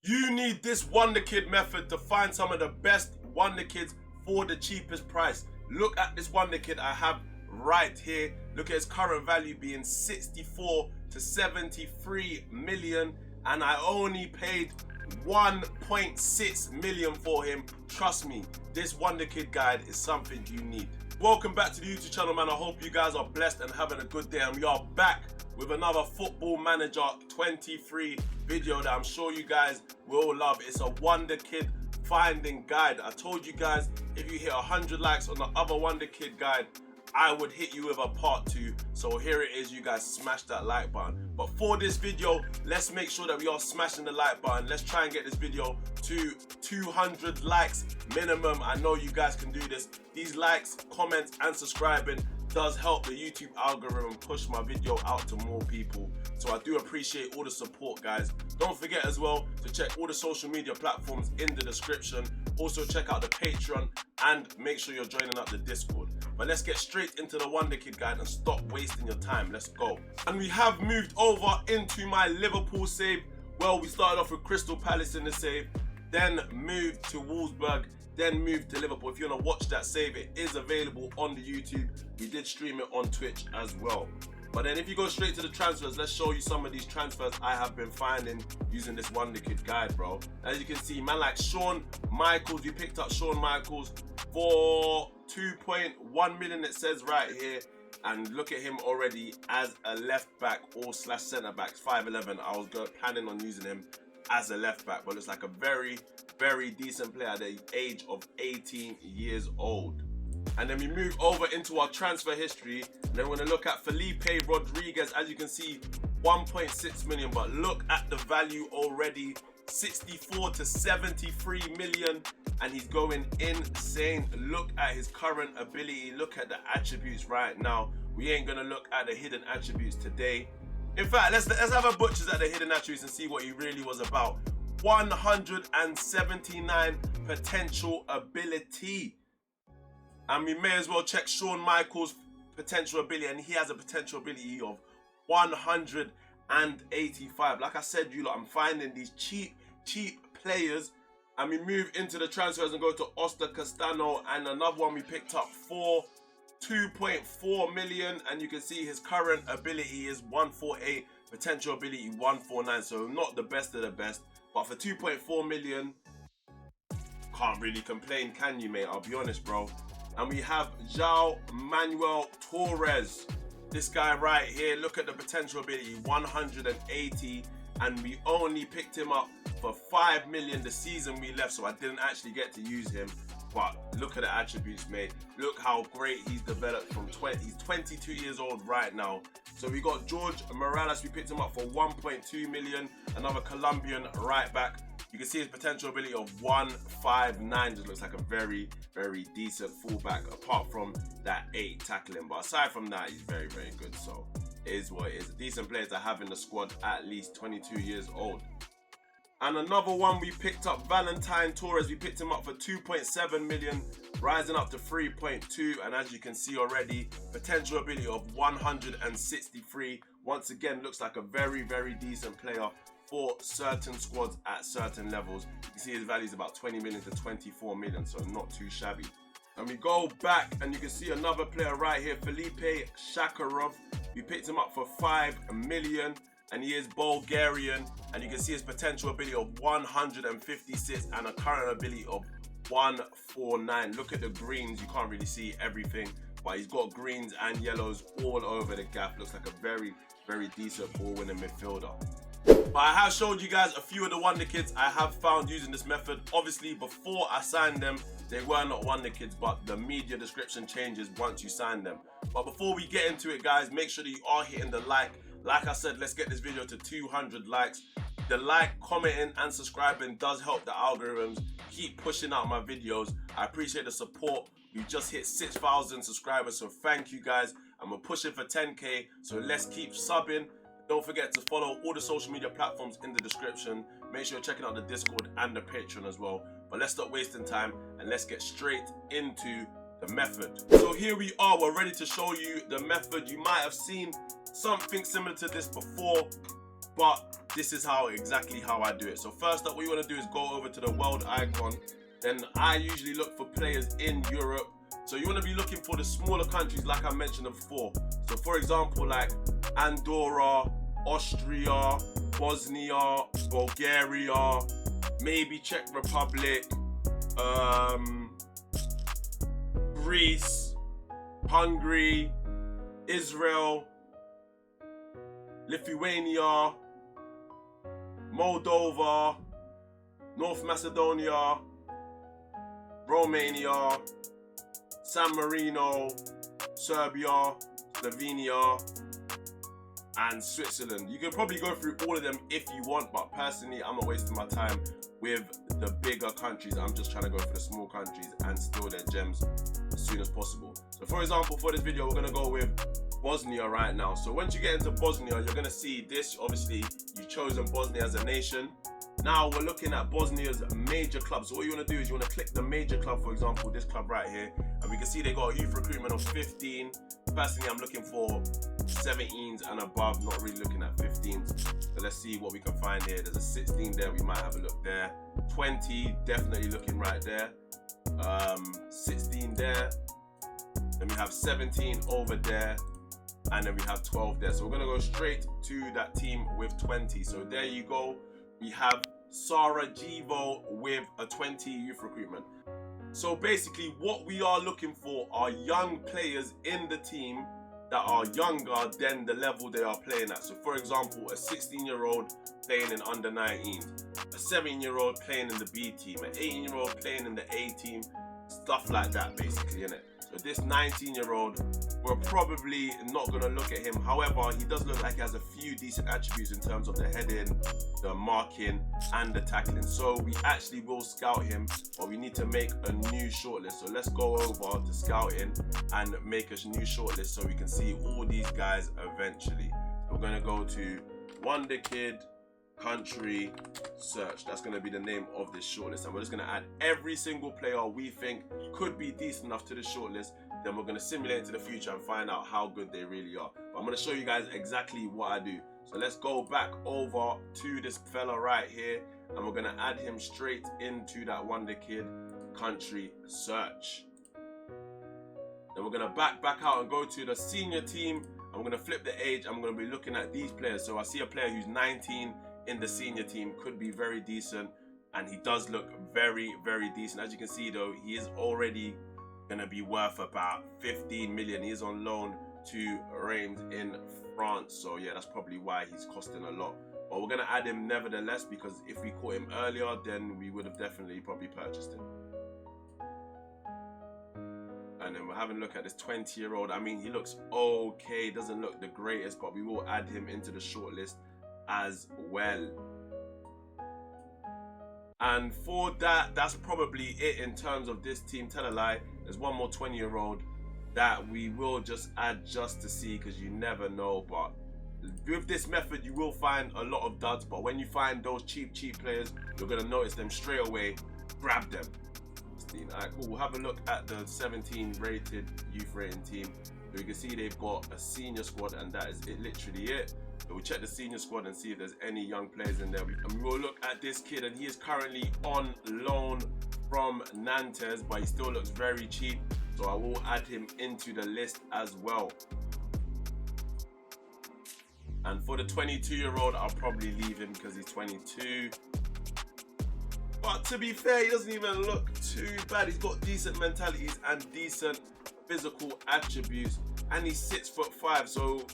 You need this Wonder Kid method to find some of the best Wonder Kids for the cheapest price. Look at this Wonder Kid I have right here. Look at his current value being 64 to 73 million, and I only paid 1.6 million for him. Trust me, this Wonder Kid guide is something you need. Welcome back to the YouTube channel, man. I hope you guys are blessed and having a good day, and we are back with another Football Manager 23 video that I'm sure you guys will love. It's a Wonder Kid finding guide. I told you guys if you hit 100 likes on the other Wonder Kid guide, I would hit you with a part 2. So here it is, you guys, smash that like button. But for this video, let's make sure that we are smashing the like button. Let's try and get this video to 200 likes minimum. I know you guys can do this. These likes, comments and subscribing does help the YouTube algorithm push my video out to more people. So I do appreciate all the support, guys. Don't forget as well to check all the social media platforms in the description. Also check out the Patreon and make sure you're joining up the Discord. But let's get straight into the Wonder Kid guide and stop wasting your time. Let's go. And we have moved over into my Liverpool save. Well, we started off with Crystal Palace in the save, then moved to Wolfsburg, then moved to Liverpool. If you want to watch that save, it is available on the YouTube. We did stream it on Twitch as well. But then if you go straight to the transfers, let's show you some of these transfers I have been finding using this Wonder Kid guide, bro. As you can see, man like Shawn Michaels, we picked up Shawn Michaels for 2.1 million, it says right here. And look at him already as a left back or slash centre back, 5'11". I was planning on using him as a left back, but it's like a very, very decent player at the age of 18 years old. And then we move over into our transfer history, and then we're going to look at Felipe Rodriguez. As you can see, 1.6 million, but look at the value already, 64 to 73 million, and he's going insane. Look at his current ability, look at the attributes right now. We ain't going to look at the hidden attributes today. In fact, let's have a butchers at the hidden attributes and see what he really was about. 179 potential ability. And we may as well check Shawn Michaels' potential ability, and he has a potential ability of 185. Like I said, you lot, I'm finding these cheap players. And we move into the transfers and go to Oster Castano, and another one we picked up for 2.4 million, and you can see his current ability is 148, potential ability 149, so not the best of the best, but for 2.4 million, can't really complain, can you, mate? I'll be honest, bro. And we have João Manuel Torres. This guy right here, look at the potential ability, 180, and we only picked him up for 5 million the season we left, so I didn't actually get to use him. But look at the attributes, mate. Look how great he's developed from 20. He's 22 years old right now. So we got George Morales. We picked him up for 1.2 million. Another Colombian right back. You can see his potential ability of 159. Just looks like a very, very decent fullback, apart from that 8 tackling. But aside from that, he's very, very good. So it is what it is. A decent player to have in the squad, at least 22 years old. And another one we picked up, Valentine Torres. We picked him up for 2.7 million, rising up to 3.2. And as you can see already, potential ability of 163. Once again, looks like a very, very decent player for certain squads at certain levels. You can see his value is about 20 million to 24 million, so not too shabby. And we go back and you can see another player right here, Felipe Shakarov. We picked him up for 5 million. And he is Bulgarian, and you can see his potential ability of 156 and a current ability of 149. Look at the greens, you can't really see everything, but he's got greens and yellows all over the gap. Looks like a very, very decent ball-winning midfielder. But I have showed you guys a few of the Wonder Kids I have found using this method. Obviously, before I signed them, they were not Wonder Kids, but the media description changes once you sign them. But before we get into it, guys, make sure that you are hitting the like. Like I said, let's get this video to 200 likes. The like, commenting and subscribing does help the algorithms keep pushing out my videos. I appreciate the support. We just hit 6,000 subscribers, so thank you guys. And we're pushing for 10K, so let's keep subbing. Don't forget to follow all the social media platforms in the description. Make sure you're checking out the Discord and the Patreon as well. But let's stop wasting time and let's get straight into the method. So here we are, we're ready to show you the method. You might have seen something similar to this before. but this is exactly how I do it. So first up, what you want to do is go over to the world icon. Then I usually look for players in Europe. So you want to be looking for the smaller countries like I mentioned before. So for example, like Andorra, Austria, Bosnia, Bulgaria, maybe Czech Republic, Greece, Hungary, Israel, Lithuania, Moldova, North Macedonia, Romania, San Marino, Serbia, Slovenia, and Switzerland. You can probably go through all of them if you want, but personally, I'm not wasting my time with the bigger countries. I'm just trying to go for the small countries and steal their gems as soon as possible. So for example, for this video, we're gonna go with Bosnia right now. So once you get into Bosnia, you're gonna see this. Obviously, you've chosen Bosnia as a nation. Now we're looking at Bosnia's major clubs. So what you want to do is you want to click the major club, for example, this club right here, and we can see they got a youth recruitment of 15. Personally, I'm looking for 17s and above, not really looking at 15s. So let's see what we can find here. There's a 16 there, we might have a look there. 20, definitely looking right there. 16 there. Then we have 17 over there. And then we have 12 there. So we're gonna go straight to that team with 20. So there you go. We have Sarajevo with a 20 youth recruitment. So basically what we are looking for are young players in the team that are younger than the level they are playing at. So for example, a 16-year-old playing in under 19s, a 17-year-old playing in the B team, an 18-year-old playing in the A team, stuff like that basically, innit? So this 19-year-old, we're probably not going to look at him. However, he does look like he has a few decent attributes in terms of the heading, the marking, and the tackling. So we actually will scout him, but we need to make a new shortlist. So let's go over to scouting and make a new shortlist so we can see all these guys eventually. So we're going to go to Wonderkid Country Search. That's going to be the name of this shortlist, and we're just going to add every single player we think could be decent enough to the shortlist. Then we're going to simulate into the future and find out how good they really are. But I'm going to show you guys exactly what I do. So let's go back over to this fella right here, and we're going to add him straight into that Wonderkid Country Search. Then we're going to back out and go to the senior team, and we're going to flip the age, and we're going to be looking at these players. So I see a player who's 19 in the senior team, could be very decent, and he does look very, very decent. As you can see though, he is already gonna be worth about 15 million. He is on loan to Reims in France, so yeah, that's probably why he's costing a lot. But we're gonna add him nevertheless, because if we caught him earlier, then we would have definitely probably purchased him. And then we're having a look at this 20-year-old. I mean, he looks okay, doesn't look the greatest, but we will add him into the shortlist as well. And for that, that's probably it in terms of this team. Tell a lie, there's one more 20-year-old that we will just add just to see, because you never know. But with this method, you will find a lot of duds, but when you find those cheap players, you're going to notice them straight away. Grab them. Alright, cool. We'll have a look at the 17 rated youth rating team. So you can see they've got a senior squad, and that is literally it. So we'll check the senior squad and see if there's any young players in there. And we will look at this kid, and he is currently on loan from Nantes, but he still looks very cheap. So I will add him into the list as well. And for the 22-year-old, I'll probably leave him because he's 22. But to be fair, he doesn't even look too bad. He's got decent mentalities and decent physical attributes, and he's 6'5". So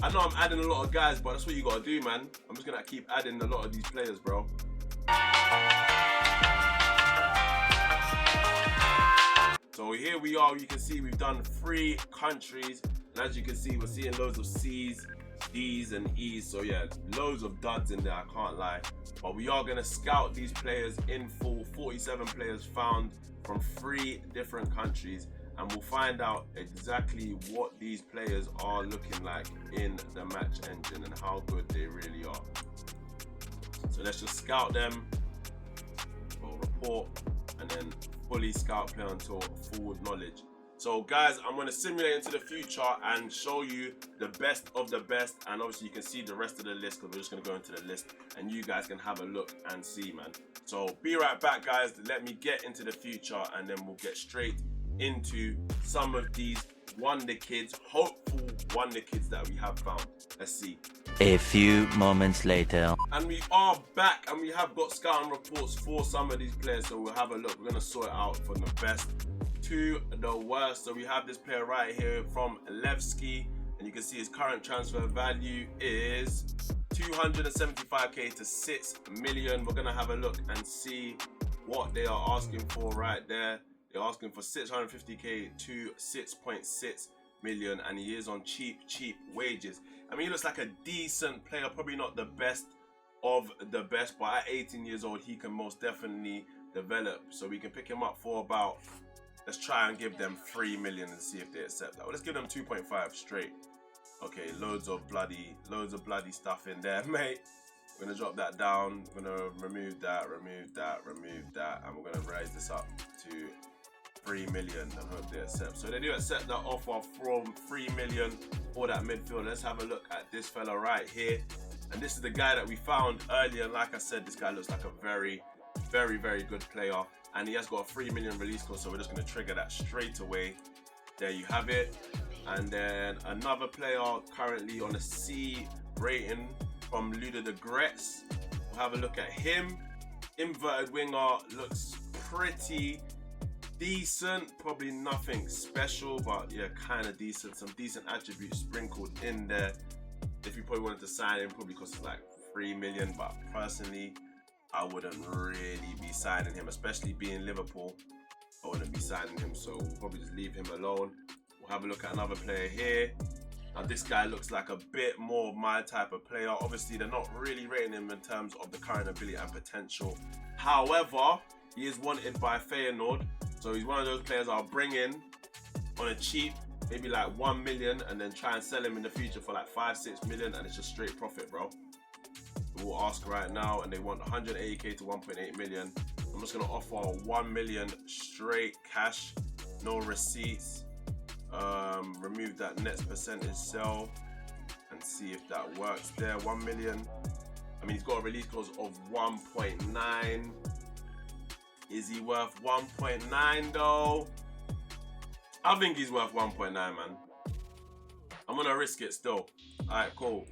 I know I'm adding a lot of guys, but that's what you gotta do, man. I'm just gonna keep adding a lot of these players, bro. So here we are. You can see we've done 3 countries, and as you can see, we're seeing loads of C's, D's, and E's. So yeah, loads of duds in there, I can't lie. But we are gonna scout these players in full. 47 players found from 3 different countries, and we'll find out exactly what these players are looking like in the match engine and how good they really are. So let's just scout them, or report, and then fully scout player until full knowledge. So guys, I'm going to simulate into the future and show you the best of the best, and obviously you can see the rest of the list because we're just going to go into the list and you guys can have a look and see, man. So be right back, guys. Let me get into the future and then we'll get straight into some of these Wonderkids, hopeful Wonderkids that we have found. Let's see. A few moments later. And we are back and we have got scouting reports for some of these players, so we'll have a look. We're going to sort it out from the best to the worst. So we have this player right here from Levski, and you can see his current transfer value is 275k to 6 million. We're gonna have a look and see what they are asking for right there. They're asking for 650k to 6.6 million, and he is on cheap wages. I mean, he looks like a decent player, probably not the best of the best, but at 18 years old he can most definitely develop. So we can pick him up for about, let's try and give them 3 million and see if they accept that. Well, let's give them 2.5 straight. Okay, loads of bloody stuff in there, mate. We're gonna drop that down. We're gonna remove that, and we're gonna raise this up to 3 million and hope they accept. So they do accept that offer from 3 million for that midfield. Let's have a look at this fella right here. And this is the guy that we found earlier. And like I said, this guy looks like a very good player. And he has got a 3 million release clause, so we're just going to trigger that straight away. There you have it. And then another player currently on a C rating from Luda de Gretz. We'll have a look at him. Inverted winger, looks pretty decent. Probably nothing special, but yeah, kind of decent. Some decent attributes sprinkled in there. If you probably wanted to sign him, probably costs like 3 million, but personally, I wouldn't really be signing him, especially being Liverpool. I wouldn't be signing him, so we'll probably just leave him alone. We'll have a look at another player here. Now this guy looks like a bit more my type of player. Obviously, they're not really rating him in terms of the current ability and potential. However, he is wanted by Feyenoord, so he's one of those players I'll bring in on a cheap, maybe like 1 million, and then try and sell him in the future for like 5-6 million, and it's just straight profit, bro. We'll ask right now, and they want 180k to 1.8 million. I'm just gonna offer 1 million straight cash, no receipts. Remove that next percentage sell and see if that works there. 1 million. I mean, he's got a release clause of 1.9. Is he worth 1.9 though? I think he's worth 1.9, man. I'm gonna risk it still. Alright, cool.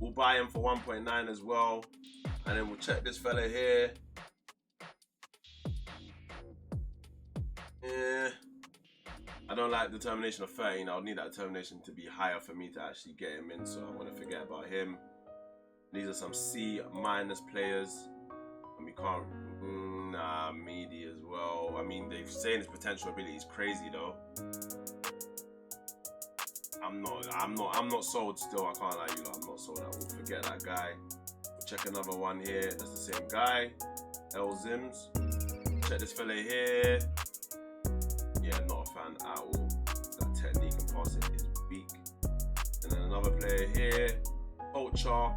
We'll buy him for 1.9 as well. And then we'll check this fella here. Yeah. I don't like the determination of 13. I would need that determination to be higher for me to actually get him in. So I'm gonna forget about him. These are some C- players. And we can't, nah, media as well. I mean, they've saying his potential ability is crazy though. I'm not sold still. I can't lie, you lot, I'm not sold. I will forget that guy. We'll check another one here. That's the same guy. L Zims. Check this fella here. Yeah, not a fan at all. That technique and passing is weak. And then another player here. Ultra.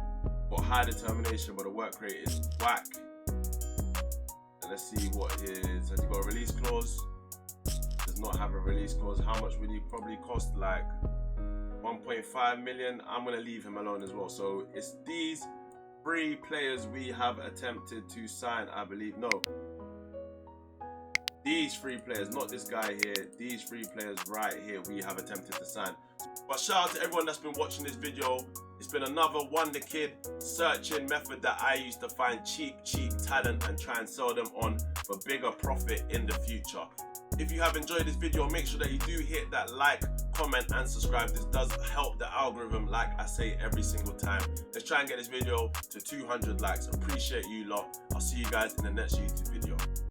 Got high determination, but the work rate is whack. And let's see what his, has he got a release clause? Does not have a release clause. How much would he probably cost? Like 1.5 million. I'm gonna leave him alone as well. So it's these 3 players we have attempted to sign, I believe. No, these 3 players, not this guy here. These 3 players right here we have attempted to sign. But shout out to everyone that's been watching this video. It's been another Wonderkid searching method that I use to find cheap talent and try and sell them on for bigger profit in the future. If you have enjoyed this video, make sure that you do hit that like, comment and subscribe. This does help the algorithm, like I say every single time. Let's try and get this video to 200 likes. Appreciate you lot. I'll see you guys in the next YouTube video.